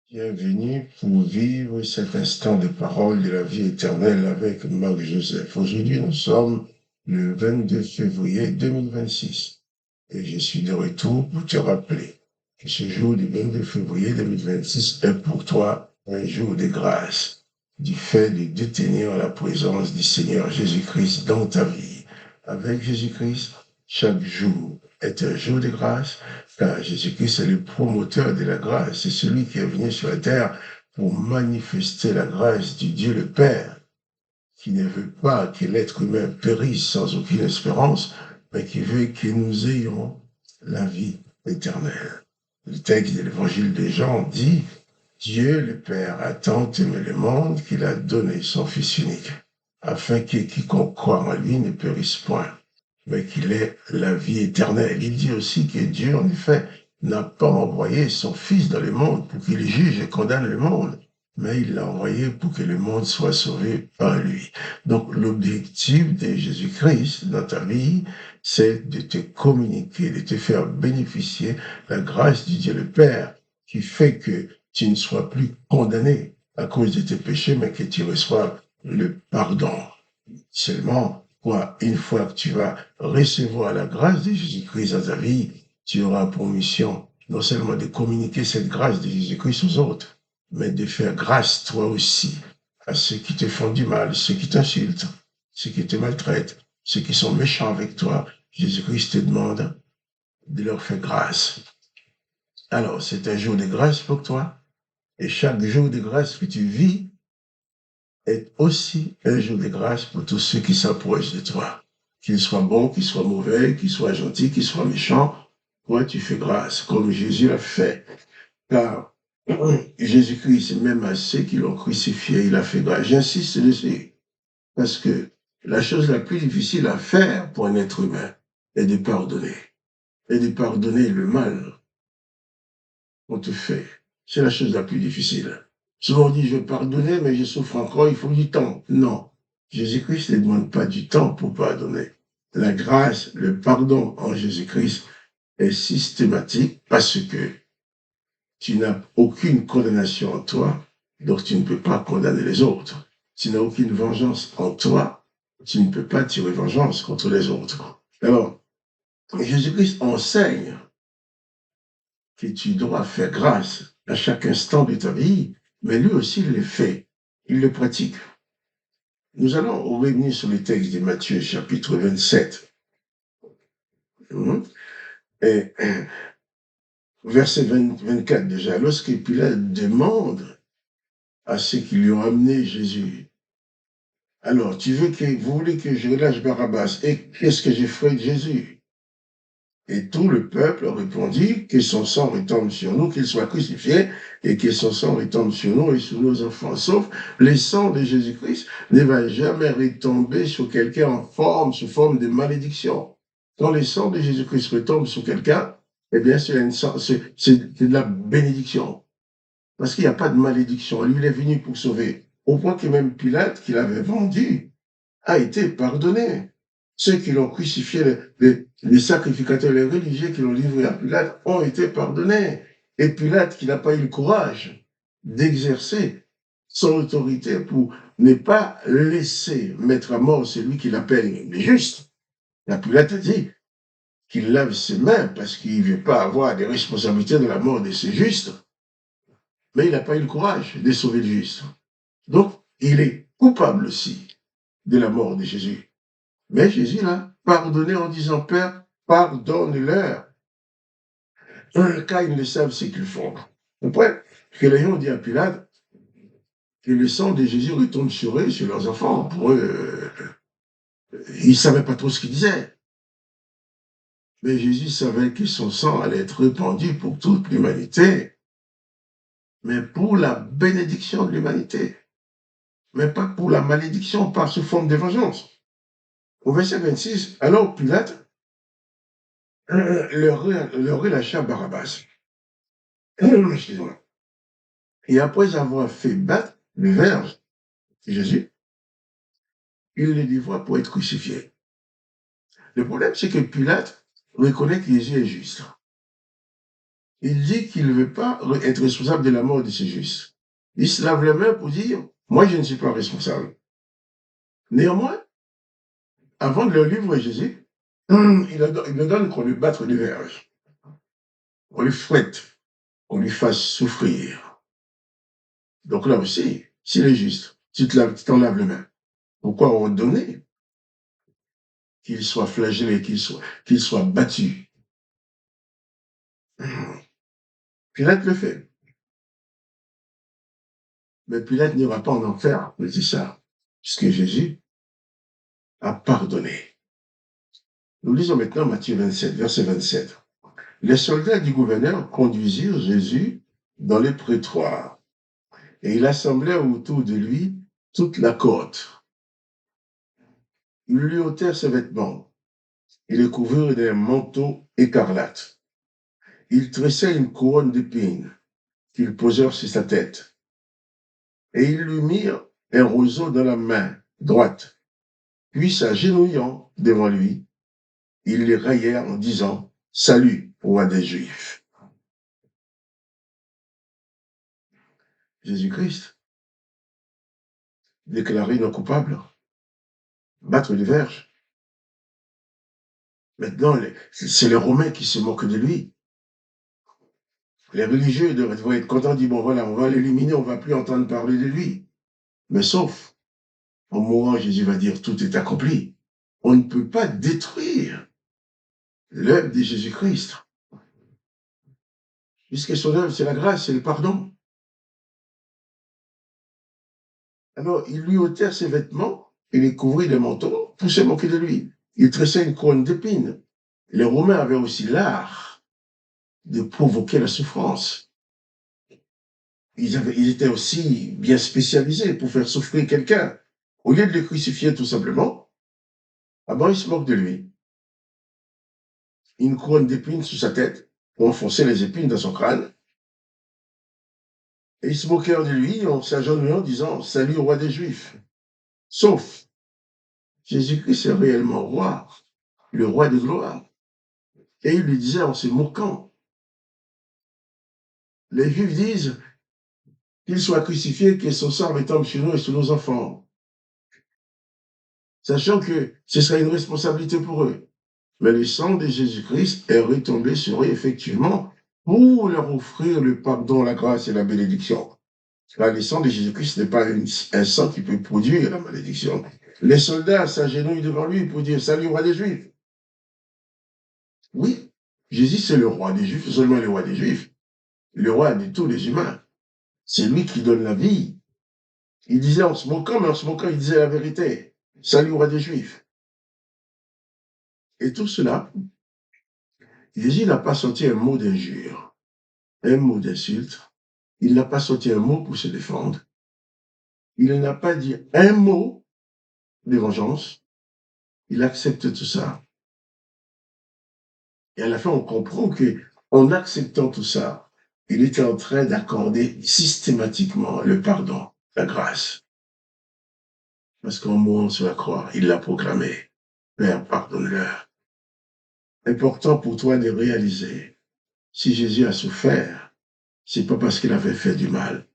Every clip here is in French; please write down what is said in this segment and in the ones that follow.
Bienvenue pour vivre cet instant de parole de la vie éternelle avec Marc Joseph. Aujourd'hui, nous sommes le 22 février 2026 et je suis de retour pour te rappeler que ce jour du 22 février 2026 est pour toi un jour de grâce du fait de détenir la présence du Seigneur Jésus-Christ dans ta vie. Avec Jésus-Christ, chaque jour est un jour de grâce, car Jésus-Christ est le promoteur de la grâce. C'est celui qui est venu sur la terre pour manifester la grâce du Dieu le Père, qui ne veut pas que l'être humain périsse sans aucune espérance, mais qui veut que nous ayons la vie éternelle. Le texte de l'évangile de Jean dit, Dieu le Père a tant aimé le monde qu'il a donné son Fils unique, afin que quiconque croit en lui ne périsse point, mais qu'il ait la vie éternelle. Il dit aussi que Dieu, en effet, n'a pas envoyé son Fils dans le monde pour qu'il juge et condamne le monde, mais il l'a envoyé pour que le monde soit sauvé par lui. Donc l'objectif de Jésus-Christ dans ta vie, c'est de te communiquer, de te faire bénéficier la grâce du Dieu le Père, qui fait que tu ne sois plus condamné à cause de tes péchés, mais que tu reçoives le pardon. Seulement, quoi, une fois que tu vas recevoir la grâce de Jésus-Christ dans ta vie, tu auras pour mission non seulement de communiquer cette grâce de Jésus-Christ aux autres, mais de faire grâce toi aussi à ceux qui te font du mal, ceux qui t'insultent, ceux qui te maltraitent, ceux qui sont méchants avec toi. Jésus-Christ te demande de leur faire grâce. Alors, c'est un jour de grâce pour toi. Et chaque jour de grâce que tu vis est aussi un jour de grâce pour tous ceux qui s'approchent de toi. Qu'ils soient bons, qu'ils soient mauvais, qu'ils soient gentils, qu'ils soient méchants. Toi, tu fais grâce, comme Jésus l'a fait. Car Jésus-Christ, même à ceux qui l'ont crucifié, il a fait grâce. J'insiste dessus. Parce que la chose la plus difficile à faire pour un être humain est de pardonner. Et de pardonner le mal qu'on te fait. C'est la chose la plus difficile. Souvent on dit, je vais pardonner, mais je souffre encore, il faut du temps. Non. Jésus-Christ ne demande pas du temps pour pardonner. La grâce, le pardon en Jésus-Christ est systématique parce que tu n'as aucune condamnation en toi, donc tu ne peux pas condamner les autres. Tu n'as aucune vengeance en toi, tu ne peux pas tirer vengeance contre les autres. Alors, Jésus-Christ enseigne que tu dois faire grâce à chaque instant de ta vie, mais lui aussi il le fait, il le pratique. Nous allons revenir sur le texte de Matthieu chapitre 27. Et verset 24 déjà, lorsque Pilate demande à ceux qui lui ont amené Jésus, alors vous voulez que je relâche Barabbas, et qu'est-ce que j'ai fait de Jésus? Et tout le peuple répondit que son sang retombe sur nous, qu'il soit crucifié, et que son sang retombe sur nous et sur nos enfants. Sauf le sang de Jésus-Christ ne va jamais retomber sur quelqu'un sous forme de malédiction. Quand le sang de Jésus-Christ retombe sur quelqu'un, eh bien, c'est de la bénédiction. Parce qu'il n'y a pas de malédiction. Lui, il est venu pour sauver. Au point que même Pilate, qui l'avait vendu, a été pardonné. Ceux qui l'ont crucifié, les sacrificateurs, les religieux qui l'ont livré à Pilate ont été pardonnés. Et Pilate, qui n'a pas eu le courage d'exercer son autorité pour ne pas laisser mettre à mort celui qu'il appelle le juste. La Pilate dit qu'il lave ses mains parce qu'il ne veut pas avoir des responsabilités de la mort de ses justes. Mais il n'a pas eu le courage de sauver le juste. Donc, il est coupable aussi de la mort de Jésus. Mais Jésus l'a pardonné en disant, Père, pardonne-leur. Dans le cas, ils ne savent ce qu'ils font. Après, que les gens ont dit à Pilate que le sang de Jésus retombe sur eux, sur leurs enfants. Pour eux, ils ne savaient pas trop ce qu'ils disaient. Mais Jésus savait que son sang allait être répandu pour toute l'humanité, mais pour la bénédiction de l'humanité, mais pas pour la malédiction par sous forme de vengeance. Au verset 26, alors Pilate leur relâcha Barabbas. Excusez-moi. Et après avoir fait battre le verge de Jésus, il le livra pour être crucifié. Le problème, c'est que Pilate reconnaît que Jésus est juste. il dit qu'il ne veut pas être responsable de la mort de ses justes. Il se lave les mains pour dire, moi je ne suis pas responsable. Néanmoins, avant de leur livrer Jésus, il leur donne qu'on lui batte les verges, qu'on lui fouette, qu'on lui fasse souffrir. Donc là aussi, s'il est juste, tu t'en laves les mains. Pourquoi ordonner qu'il soit flagellé, qu'il soit battu? Pilate le fait. Mais Pilate n'ira pas en enfer, mais c'est ça. Puisque Jésus a pardonné. Nous lisons maintenant Matthieu 27, verset 27. Les soldats du gouverneur conduisirent Jésus dans les prétoires, et il assemblait autour de lui toute la cohorte. Ils lui ôtèrent ses vêtements et le couvrirent d'un manteau écarlate. Ils tressaient une couronne d'épines qu'ils posèrent sur sa tête, et ils lui mirent un roseau dans la main droite. Puis, s'agenouillant devant lui, ils les raillèrent en disant « Salut, roi des Juifs ». Jésus-Christ, déclaré non coupable, battre les verges. Maintenant, c'est les Romains qui se moquent de lui. Les religieux devraient être contents, disent, bon voilà, on va l'éliminer, on ne va plus entendre parler de lui. Mais sauf, en mourant, Jésus va dire, tout est accompli. On ne peut pas détruire l'œuvre de Jésus-Christ. Puisque son œuvre, c'est la grâce, c'est le pardon. Alors, il lui ôtèrent ses vêtements et les couvrit de manteaux pour se moquer de lui. Il tressait une couronne d'épines. Les Romains avaient aussi l'art de provoquer la souffrance. Ils étaient aussi bien spécialisés pour faire souffrir quelqu'un. Au lieu de le crucifier tout simplement, ils se moquent de lui. Une couronne d'épines sous sa tête, pour enfoncer les épines dans son crâne. Et ils se moquèrent de lui en s'agenouillant en disant « Salut, roi des Juifs ». Sauf, Jésus-Christ est réellement roi, le roi de gloire. Et il lui disait en se moquant, les Juifs disent qu'il soit crucifié, que son sang retombe sur nous et sur nos enfants, sachant que ce serait une responsabilité pour eux. Mais le sang de Jésus-Christ est retombé sur eux, effectivement, pour leur offrir le pardon, la grâce et la bénédiction. Là, le sang de Jésus-Christ n'est pas un sang qui peut produire la malédiction. Les soldats s'agenouillent devant lui pour dire « Salut, roi des Juifs ». Oui, Jésus, c'est le roi des Juifs, seulement le roi des Juifs, le roi de tous les humains. C'est lui qui donne la vie. Il disait en se moquant, mais en se moquant, il disait la vérité. « Salut, roi des Juifs ». Et tout cela, Jésus n'a pas sorti un mot d'injure, un mot d'insulte. Il n'a pas sorti un mot pour se défendre. Il n'a pas dit un mot de vengeance. Il accepte tout ça. Et à la fin, on comprend que, en acceptant tout ça, il était en train d'accorder systématiquement le pardon, la grâce. Parce qu'en mourant sur la croix, il l'a proclamé. Père, pardonne-leur. Important pour toi de réaliser, si Jésus a souffert, c'est pas parce qu'il avait fait du mal.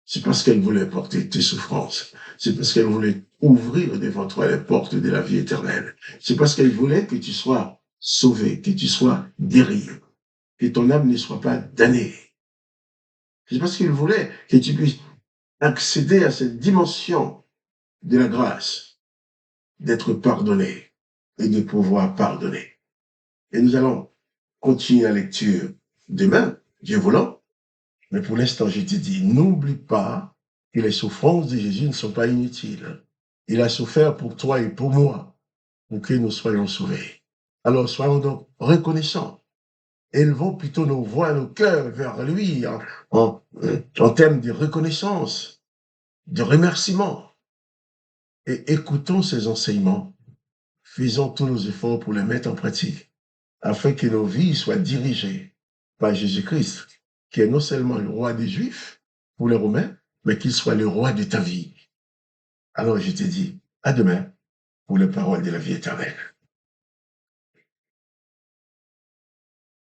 C'est parce qu'elle voulait porter tes souffrances. C'est parce qu'elle voulait ouvrir devant toi les portes de la vie éternelle. C'est parce qu'elle voulait que tu sois sauvé, que tu sois guéri, que ton âme ne soit pas damnée. C'est parce qu'il voulait que tu puisses accéder à cette dimension de la grâce, d'être pardonné et de pouvoir pardonner. Et nous allons continuer la lecture demain, Dieu voulant. Mais pour l'instant, je te dis, n'oublie pas que les souffrances de Jésus ne sont pas inutiles. Il a souffert pour toi et pour moi, pour que nous soyons sauvés. Alors, soyons donc reconnaissants. Élevons plutôt nos voix, nos cœurs vers lui en termes de reconnaissance, de remerciement. Et écoutons ses enseignements. Faisons tous nos efforts pour les mettre en pratique, afin que nos vies soient dirigées par Jésus-Christ, qui est non seulement le roi des Juifs pour les Romains, mais qu'il soit le roi de ta vie. Alors je te dis, à demain pour les paroles de la vie éternelle.